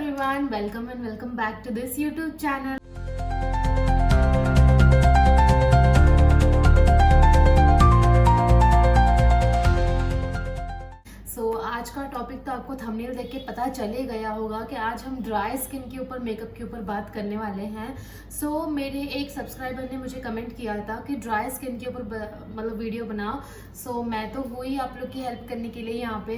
everyone, welcome and welcome back to this YouTube channel. आज का topic तो आपको थंबनेल देख के पता चले गया होगा कि आज हम ड्राई स्किन के ऊपर मेकअप के ऊपर बात करने वाले हैं। मेरे एक सब्सक्राइबर ने मुझे कमेंट किया था कि ड्राई स्किन के ऊपर मतलब वीडियो बनाओ। मैं तो वही आप लोग की हेल्प करने के लिए यहाँ पे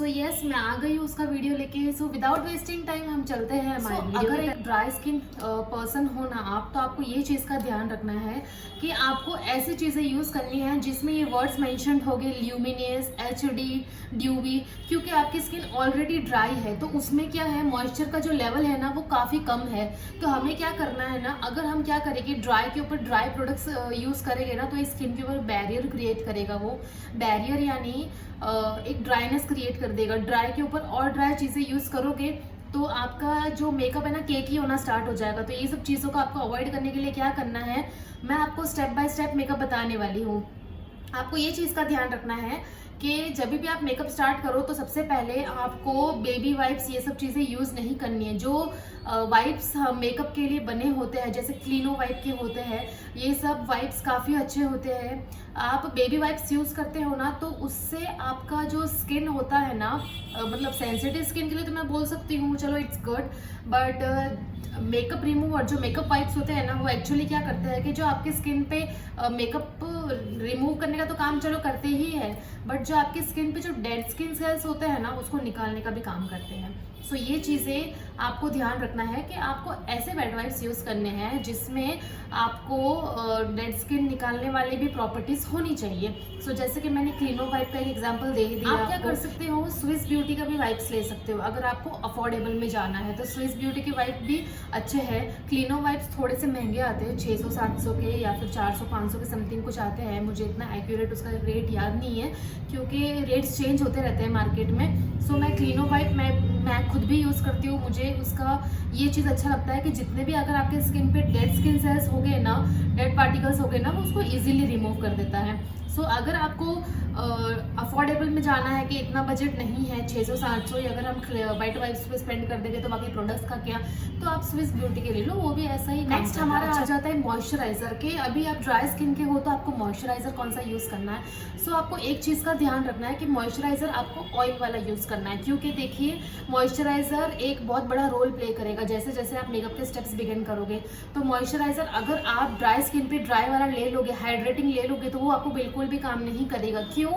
यस मैं आ गई हूँ उसका वीडियो लेके। विदाउट वेस्टिंग टाइम हम चलते हैं हमारे वीडियो। अगर एक ड्राई स्किन पर्सन हो ना आप, तो आपको ये चीज़ का ध्यान रखना है कि आपको ऐसी चीज़ें यूज़ करनी है जिसमें ये वर्ड्स मेंशन हो गए ल्यूमिनियस, HD, ड्यूवी, क्योंकि आपकी स्किन ऑलरेडी ड्राई है तो उसमें क्या है मॉइस्चर का जो लेवल है ना वो काफ़ी कम है। तो हमें क्या करना है ना, अगर हम क्या करेंगे ड्राई के ऊपर ड्राई प्रोडक्ट्स यूज़ करेंगे ना, तो स्किन के ऊपर बैरियर क्रिएट करेगा। वो बैरियर यानी एक ड्राइनेस क्रिएट कर देगा। ड्राई के ऊपर और ड्राई चीज़ें यूज़ करोगे तो आपका जो मेकअप है ना केकी होना स्टार्ट हो जाएगा। तो ये सब चीज़ों को आपको अवॉइड करने के लिए क्या करना है, मैं आपको स्टेप बाय स्टेप मेकअप बताने वाली हूँ। आपको ये चीज़ का ध्यान रखना है कि जब भी आप मेकअप स्टार्ट करो तो सबसे पहले आपको बेबी वाइप्स ये सब चीज़ें यूज़ नहीं करनी है। जो वाइप्स मेकअप के लिए बने होते हैं जैसे क्लीनो वाइप के होते हैं, ये सब वाइप्स काफ़ी अच्छे होते हैं। आप बेबी वाइप्स यूज़ करते हो ना तो उससे आपका जो स्किन होता है ना, मतलब सेंसिटिव स्किन के लिए तो मैं बोल सकती हूँ चलो it's good, but makeup remover जो मेकअप वाइप्स होते हैं ना वो एक्चुअली क्या करते हैं कि जो आपकी स्किन पे मेकअप रिमूव करने का तो काम चलो करते ही है, बट जो आपकी स्किन पे जो डेड स्किन सेल्स होते हैं ना उसको निकालने का भी काम करते हैं। ये चीज़ें आपको ध्यान रखना है कि आपको ऐसे वेट वाइप्स यूज़ करने हैं जिसमें आपको डेड स्किन निकालने वाली भी प्रॉपर्टीज़ होनी चाहिए। जैसे कि मैंने क्लीनो वाइप का एक एग्जांपल दे दिया। आप क्या कर सकते हो, स्विस ब्यूटी का भी वाइप्स ले सकते हो अगर आपको अफोर्डेबल में जाना है। तो स्विस ब्यूटी के वाइप भी अच्छे हैं। क्लीनो वाइप्स थोड़े से महंगे आते हैं, 600-700 के या फिर 400-500 के समथिंग कुछ आते हैं। मुझे इतना एक्यूरेट उसका रेट याद नहीं है क्योंकि रेट्स चेंज होते रहते हैं मार्केट में। मैं क्लीनो वाइप मैं खुद भी यूज़ करती हूँ। मुझे उसका ये चीज़ अच्छा लगता है कि जितने भी अगर आपके स्किन पे डेड स्किन सेल्स हो गए ना, डेड पार्टिकल्स हो गए ना, वो उसको इजीली रिमूव कर देता है। अगर आपको अफोर्डेबल में जाना है कि इतना बजट नहीं है 600-700 ही अगर हम वाइट वाइप्स पे स्पेंड कर देंगे तो बाकी प्रोडक्ट्स का क्या, तो आप स्विस ब्यूटी के ले लो, वो भी ऐसा ही। नेक्स्ट हमारा आ जाता है मॉइस्चराइजर के। अभी आप ड्राई स्किन के हो तो आपको मॉइस्चराइजर कौन सा यूज़ करना है। आपको एक चीज़ का ध्यान रखना है कि मॉइस्चराइजर आपको ऑयल वाला यूज़ करना है, क्योंकि देखिए मॉइस्चराइजर एक बहुत बड़ा रोल प्ले करेगा जैसे जैसे आप मेकअप के स्टेप्स बिगिन करोगे। तो मॉइस्चराइजर अगर आप ड्राई स्किन पे ड्राई वाला ले लोगे, हाइड्रेटिंग ले लोगे, तो वो आपको बिल्कुल भी काम नहीं करेगा। क्यों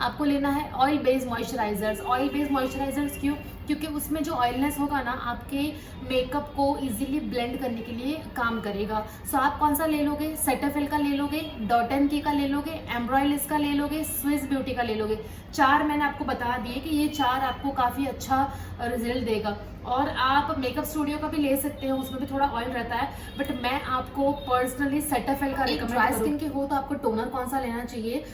आपको लेना है oil based moisturisers. Oil based moisturisers क्यों, क्योंकि उसमें जो ऑयलनेस होगा ना आपके मेकअप को इजीली ब्लेंड करने के लिए काम करेगा। आप कौन सा ले लोगे, सेटाफिल का ले लोगे, डॉट एंड की का ले लोगे, एम्ब्रॉयलिस का ले लोगे, स्विस ब्यूटी का ले लोगे। 4 मैंने आपको बता दिए कि ये 4 आपको काफ़ी अच्छा रिजल्ट देगा। और आप मेकअप स्टूडियो का भी ले सकते हो, उसमें भी थोड़ा ऑयल रहता है, बट मैं आपको पर्सनली सेटाफिल का रिकमेंड। ड्राई स्किन के हो तो आपको टोनर कौन सा लेना चाहिए।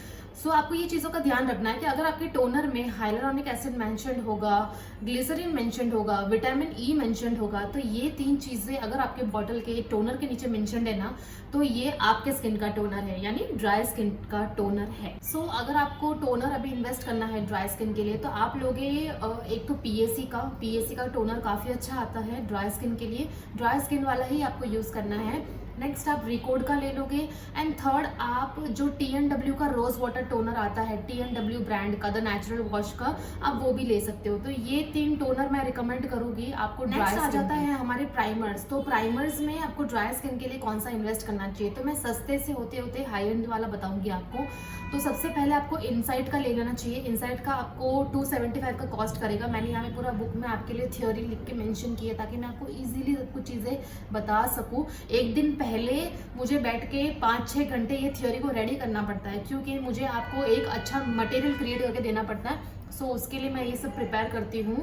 आपको ये चीज़ों का ध्यान रखना है कि अगर आपके टोनर में हाइलुरोनिक एसिड मेंशन्ड होगा, ग्लिसरीन मेंशन्ड होगा, विटामिन ई मेंशन्ड होगा, तो ये 3 चीज़ें अगर आपके बॉटल के टोनर के नीचे मेंशन्ड है ना, तो ये आपके स्किन का टोनर है, यानी ड्राई स्किन का टोनर है। अगर आपको टोनर अभी इन्वेस्ट करना है ड्राई स्किन के लिए तो आप लोगे एक तो PAC का टोनर काफ़ी अच्छा आता है ड्राई स्किन के लिए, ड्राई स्किन वाला ही आपको यूज़ करना है। नेक्स्ट आप रिकॉर्ड का ले लोगे। एंड थर्ड आप जो TNW का रोज वाटर टोनर आता है, TNW ब्रांड का, द नेचुरल वॉश का, आप वो भी ले सकते हो। तो ये 3 टोनर मैं रिकमेंड करूंगी आपको। नेक्स्ट आ जाता है हमारे प्राइमर्स। तो प्राइमर्स में आपको ड्राई स्किन के लिए कौन सा इन्वेस्ट करना चाहिए, तो मैं सस्ते से होते होते हाई एंड वाला बताऊंगी आपको। तो सबसे पहले आपको इनसाइट का ले लेना चाहिए। इनसाइट का आपको 275 का कॉस्ट करेगा। मैंने यहाँ पे पूरा बुक में आपके लिए थ्योरी लिख के मेंशन की है ताकि मैं आपको इजीली सब कुछ चीज़ें बता सकूँ। एक दिन पहले मुझे बैठ के 5-6 घंटे ये थ्योरी को रेडी करना पड़ता है, क्योंकि मुझे आपको एक अच्छा मटेरियल क्रिएट करके देना पड़ता है। उसके लिए मैं ये सब प्रिपेयर करती हूँ।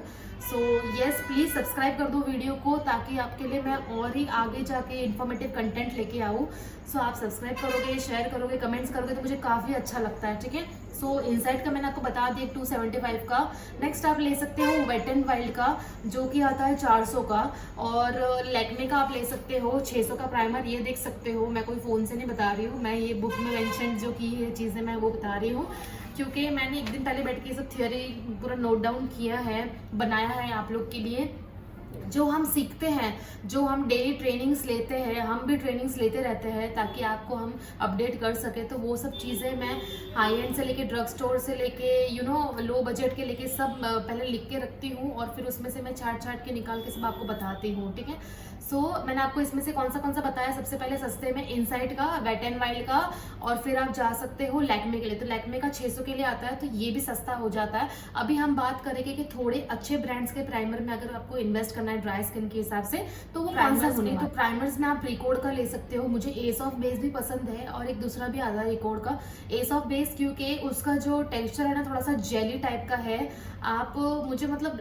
यस प्लीज़ सब्सक्राइब कर दो वीडियो को ताकि आपके लिए मैं और ही आगे जाके इन्फॉर्मेटिव कंटेंट लेके आऊँ। आप सब्सक्राइब करोगे, शेयर करोगे, कमेंट्स करोगे तो मुझे काफ़ी अच्छा लगता है, ठीक है। इनसाइट का मैंने आपको बता दिया 275 का। नेक्स्ट आप ले सकते हो वेट एंड वाइल्ड का जो कि आता है 400 का, और लैक्मे का आप ले सकते हो 600 का प्राइमर। ये देख सकते हो, मैं कोई फ़ोन से नहीं बता रही हूँ, मैं ये बुक में मेंशन जो की ये चीज़ें मैं वो बता रही हूँ, क्योंकि मैंने एक दिन पहले बैठ के सब थियोरी पूरा नोट डाउन किया है, बनाया है आप लोग के लिए। जो हम सीखते हैं, जो हम डेली ट्रेनिंग्स लेते हैं, हम भी ट्रेनिंग्स लेते रहते हैं ताकि आपको हम अपडेट कर सके। तो वो सब चीज़ें मैं हाई एंड से लेके ड्रग स्टोर से लेके लो बजट के लेके सब पहले लिख के रखती हूँ और फिर उसमें से मैं छाट के निकाल के सब आपको बताती हूँ, ठीक है। सो मैंने आपको इसमें से कौन सा बताया। सबसे पहले सस्ते में इनसाइट का, वेट एंड वाइल्ड का, और फिर आप जा सकते हो लैक्मे के लिए। तो लैक्मे का 600 के लिए आता है, तो ये भी सस्ता हो जाता है। अभी हम बात करेंगे कि थोड़े अच्छे ब्रांड्स के प्राइमर में अगर आपको इन्वेस्ट करना है ड्राई स्किन के हिसाब से, तो वो कौन सा होने। तो प्राइमर्स में आप रिकॉर्ड का ले सकते हो। मुझे एस ऑफ बेस भी पसंद है और एक दूसरा भी आता है रिकॉर्ड का, एस ऑफ बेस, क्योंकि उसका जो टेक्सचर है ना थोड़ा सा जेली टाइप का है। आप मुझे मतलब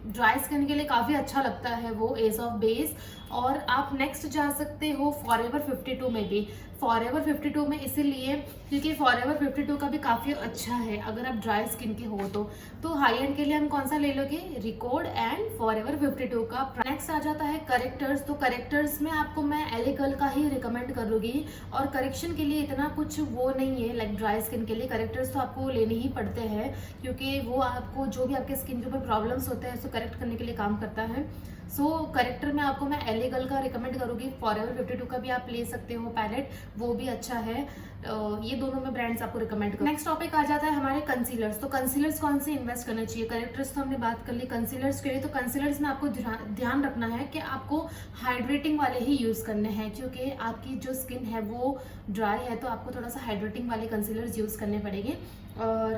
ड्राई स्किन के लिए काफ़ी अच्छा लगता है वो एस ऑफ बेस। और आप नेक्स्ट जा सकते हो फॉरएवर 52 में भी। फॉरएवर 52 में इसीलिए क्योंकि फॉरएवर 52 का भी काफ़ी अच्छा है अगर आप ड्राई स्किन के हो तो हाई एंड के लिए हम कौन सा ले लोगे, रिकॉर्ड एंड फॉरएवर 52 का। नेक्स्ट आ जाता है करेक्टर्स। तो करेक्टर्स में आपको मैं एले गर्ल का ही रिकमेंड करूँगी, और करेक्शन के लिए इतना कुछ वो नहीं है लाइक ड्राई स्किन के लिए। करेक्टर्स तो आपको लेने ही पड़ते हैं क्योंकि वो आपको जो भी आपके स्किन के ऊपर प्रॉब्लम्स होते हैं उसको करेक्ट करने के लिए काम करता है। करेक्टर में आपको मैं एले गर्ल का रिकमेंड करूँगी। फॉरएवर 52 का भी आप ले सकते हो पैलेट, वो भी अच्छा है। ये दोनों में ब्रांड्स आपको रिकमेंड करूँ। नेक्स्ट टॉपिक आ जाता है हमारे कंसीलर्स। तो कंसीलर्स कौन से इन्वेस्ट करना चाहिए। करेक्टर्स तो हमने बात कर ली। कंसीलर्स के लिए तो कंसीलर्स में आपको ध्यान रखना है कि आपको हाइड्रेटिंग वाले ही यूज़ करने हैं, क्योंकि आपकी जो स्किन है वो ड्राई है, तो आपको थोड़ा सा हाइड्रेटिंग वाले कंसीलर्स यूज़ करने पड़ेंगे। और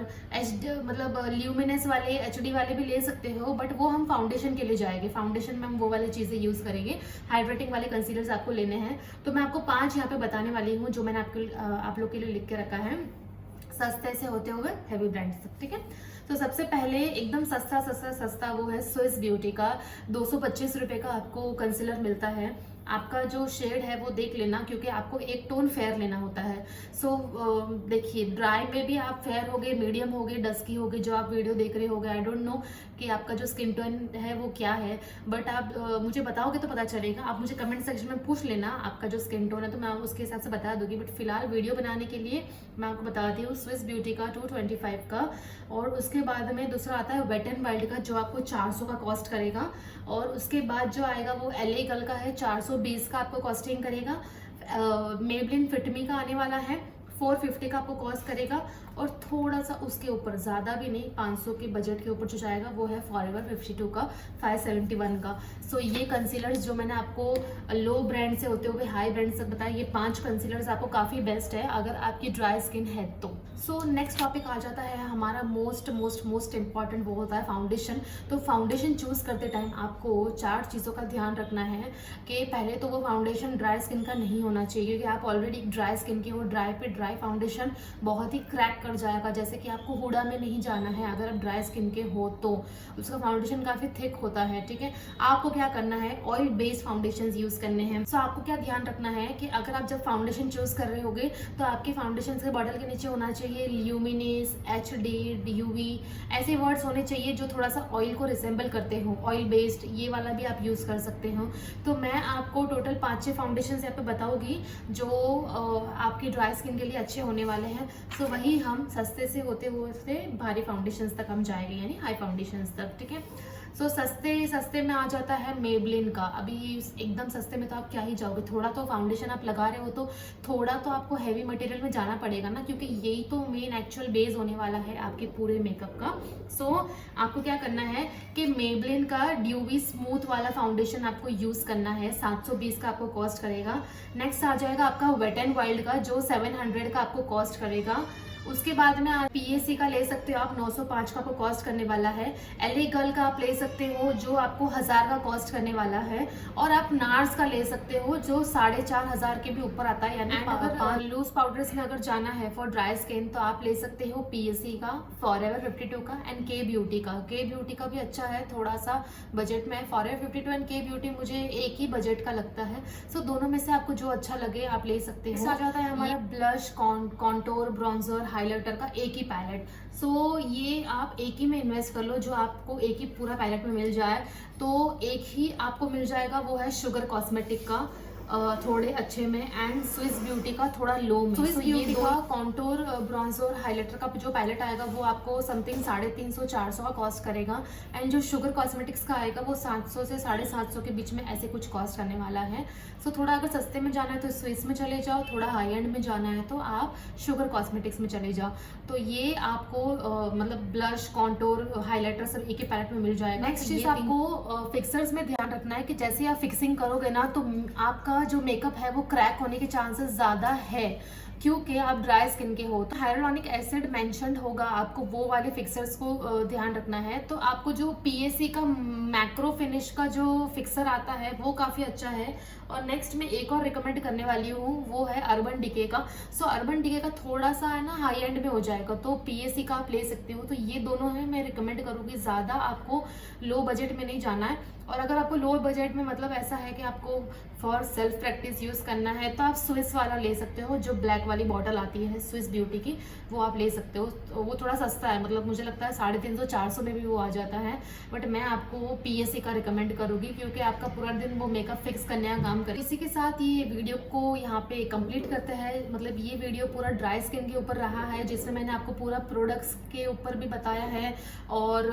मतलब ल्यूमिनस वाले, HD वाले भी ले सकते हो, बट वो हम फाउंडेशन के लिए जाएंगे। फाउंडेशन में हम वो वाली चीज़ें यूज़ करेंगे। हाइड्रेटिंग वाले कंसीलर्स आपको लेने हैं। तो मैं आपको 5 यहाँ पे बताने वाली हूँ जो मैंने आप लोग के लिए लिख के रखा है, सस्ते से होते हुए हैवी ब्रांड तक, ठीक है। तो सबसे पहले एकदम सस्ता वो है स्विस ब्यूटी का। 225 रुपये का आपको कंसीलर मिलता है। आपका जो शेड है वो देख लेना, क्योंकि आपको एक टोन फेयर लेना होता है। देखिए ड्राई में भी आप फेयर होगे, मीडियम होगे, डस्की होगे, जो आप वीडियो देख रहे होगे। आई डोंट नो कि आपका जो स्किन टोन है वो क्या है, बट आप मुझे बताओगे तो पता चलेगा। आप मुझे कमेंट सेक्शन में पूछ लेना आपका जो स्किन टोन है, तो मैं उसके हिसाब से बता दूंगी। बट फिलहाल वीडियो बनाने के लिए मैं आपको बताती हूँ स्विस ब्यूटी का 225 का। और उसके बाद में दूसरा आता है वेट एंड वाइल्ड का, जो आपको 400 का कॉस्ट करेगा। और उसके बाद जो आएगा वो एले गर्ल का है, 420 का आपको कॉस्टिंग करेगा। मेबलिन फिटमी का आने वाला है, 450 का आपको कॉस्ट करेगा। और थोड़ा सा उसके ऊपर, ज़्यादा भी नहीं, 500 के बजट के ऊपर जो जाएगा वो है फॉरएवर 52 का 571 का। ये कंसीलर्स जो मैंने आपको लो ब्रांड से होते हुए हाई ब्रांड तक बताया, ये 5 कंसीलर्स आपको काफ़ी बेस्ट है अगर आपकी ड्राई स्किन है तो। नेक्स्ट टॉपिक आ जाता है हमारा मोस्ट इंपॉर्टेंट, वो होता है फाउंडेशन। तो फाउंडेशन चूज़ करते टाइम आपको 4 चीज़ों का ध्यान रखना है कि पहले तो वो फाउंडेशन ड्राई स्किन का नहीं होना चाहिए, क्योंकि आप ऑलरेडी ड्राई स्किन के हो। ड्राई फाउंडेशन बहुत ही क्रैक कर जाएगा। जैसे कि आपको हुडा में नहीं जाना है अगर आप ड्राई स्किन के हो तो। उसका फाउंडेशन काफ़ी थिक होता है, ठीक है। आपको क्या करना है, ऑयल बेस्ड फाउंडेशन यूज़ करने हैं। आपको क्या ध्यान रखना है कि अगर आप जब फाउंडेशन चूज़ कर रहे होगे तो आपके फाउंडेशन के बॉटल के नीचे होना चाहिए ल्यूमिनस, HD, UV, ऐसे वर्ड्स होने चाहिए जो थोड़ा सा ऑयल को रिसेंबल करते हो। ऑयल बेस्ड ये वाला भी आप यूज़ कर सकते हो। तो मैं आपको टोटल 5-6 फाउंडेशन यहाँ पे बताऊंगी जो आपकी ड्राई स्किन के लिए अच्छे होने वाले हैं। वही हम सस्ते से होते हुए भारी फाउंडेशंस तक हम जाएंगे, यानी हाई फाउंडेशंस तक, ठीक है। सस्ते में आ जाता है मेबलिन का। अभी एकदम सस्ते में तो आप क्या ही जाओगे, थोड़ा तो फाउंडेशन आप लगा रहे हो तो थोड़ा तो आपको हैवी मटेरियल में जाना पड़ेगा ना, क्योंकि यही तो मेन एक्चुअल बेस होने वाला है आपके पूरे मेकअप का। आपको क्या करना है कि मेबलिन का ड्यूवी स्मूथ वाला फाउंडेशन आपको यूज़ करना है। 720 का आपको कॉस्ट करेगा। नेक्स्ट आ जाएगा आपका वेट एंड वाइल्ड का, जो 700 का आपको कॉस्ट करेगा। उसके बाद में आप PAC का ले सकते हो आप, 905 का आपको कॉस्ट करने वाला है। LA गर्ल का आप ले सकते हो जो आपको 1000 का कॉस्ट करने वाला है। और आप नार्स का ले सकते हो जो 4500 के भी ऊपर आता है। यानी अगर लूज पाउडर्स में अगर जाना है फॉर ड्राई स्किन तो आप ले सकते हो PAC का, फॉरएवर 52 का एंड K ब्यूटी का। K ब्यूटी का भी अच्छा है, थोड़ा सा बजट में। फॉरएवर 52 एंड K ब्यूटी मुझे एक ही बजट का लगता है। दोनों में से आपको जो अच्छा लगे आप ले सकते हो। आ जाता है हमारा ब्लश, कॉन्टोर, ब्रॉन्जर, हाइलाइटर का एक ही पैलेट। ये आप एक ही में इन्वेस्ट कर लो, जो आपको एक ही पूरा पैलेट में मिल जाए। तो एक ही आपको मिल जाएगा, वो है शुगर कॉस्मेटिक का। थोड़े अच्छे में, एंड स्विस ब्यूटी का थोड़ा लो में। स्विस ब्यूटी का कॉन्टोर ब्रॉन्जर हाइलाइटर का जो पैलेट आएगा वो आपको समथिंग 350-400 का कॉस्ट करेगा, एंड जो शुगर कॉस्मेटिक्स का आएगा वो 700 से 750 के बीच में ऐसे कुछ कॉस्ट आने वाला है। सो थोड़ा अगर सस्ते में जाना है तो स्विस में चले जाओ, थोड़ा हाई एंड में जाना है तो आप शुगर कॉस्मेटिक्स में चले जाओ। तो ये आपको मतलब ब्लश, कॉन्टोर, हाइलाइटर सब एक ही पैलेट में मिल जाएगा। नेक्स्ट चीज आपको फिक्सर्स में ध्यान रखना है कि जैसे आप फिक्सिंग करोगे ना तो आपका जो मेकअप है वो क्रैक होने के चांसेस ज़्यादा है, क्योंकि आप ड्राई स्किन के हो। तो हाइलुरोनिक एसिड मेंशन्ड होगा, आपको वो वाले फिक्सर्स को ध्यान रखना है। तो आपको जो पीएसी का मैक्रो फिनिश का जो फिक्सर आता है वो काफ़ी अच्छा है। और नेक्स्ट मैं एक और रिकमेंड करने वाली हूँ, वो है अर्बन डिके का। सो अर्बन डिके का थोड़ा सा है ना हाई एंड में हो जाएगा, तो पीएसी का आप ले सकते हो। तो ये दोनों है, मैं रिकमेंड करूँगी। ज़्यादा आपको लो बजट में नहीं जाना है, और अगर आपको लो बजट में मतलब ऐसा है कि आपको फॉर सेल्फ प्रैक्टिस यूज़ करना है तो आप स्विस वाला ले सकते हो। जो ब्लैक वाली बॉटल आती है स्विस ब्यूटी की, वो आप ले सकते हो। तो वो थोड़ा सस्ता है, मतलब मुझे लगता है 350-400 में भी वो आ जाता है। बट मैं आपको पीएससी का रिकमेंड करूँगी, क्योंकि आपका पूरा दिन वो मेकअप फिक्स करने का काम करे। इसी के साथ ये वीडियो को यहाँ पे कंप्लीट करते हैं। मतलब ये वीडियो पूरा ड्राई स्किन के ऊपर रहा है, जिसमें मैंने आपको पूरा प्रोडक्ट्स के ऊपर भी बताया है, और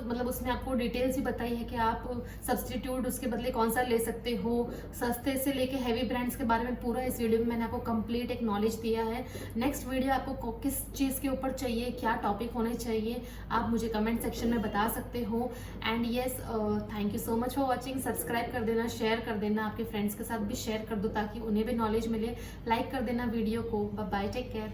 मतलब उसमें आपको डिटेल्स भी बताई है कि आप सब्सटीट्यूट उसके बदले कौन सा ले सकते हो। सस्ते से लेके हैवी ब्रांड्स के बारे में पूरा इस वीडियो में मैंने आपको कंप्लीट एक नॉलेज दिया है। नेक्स्ट वीडियो आपको किस चीज़ के ऊपर चाहिए, क्या टॉपिक होने चाहिए, आप मुझे कमेंट सेक्शन में बता सकते हो। And yes, thank you so much for watching. Subscribe कर देना, शेयर कर देना, आपके फ्रेंड्स के साथ भी शेयर कर दो ताकि उन्हें भी नॉलेज मिले। लाइक कर देना वीडियो को। Bye bye, take care.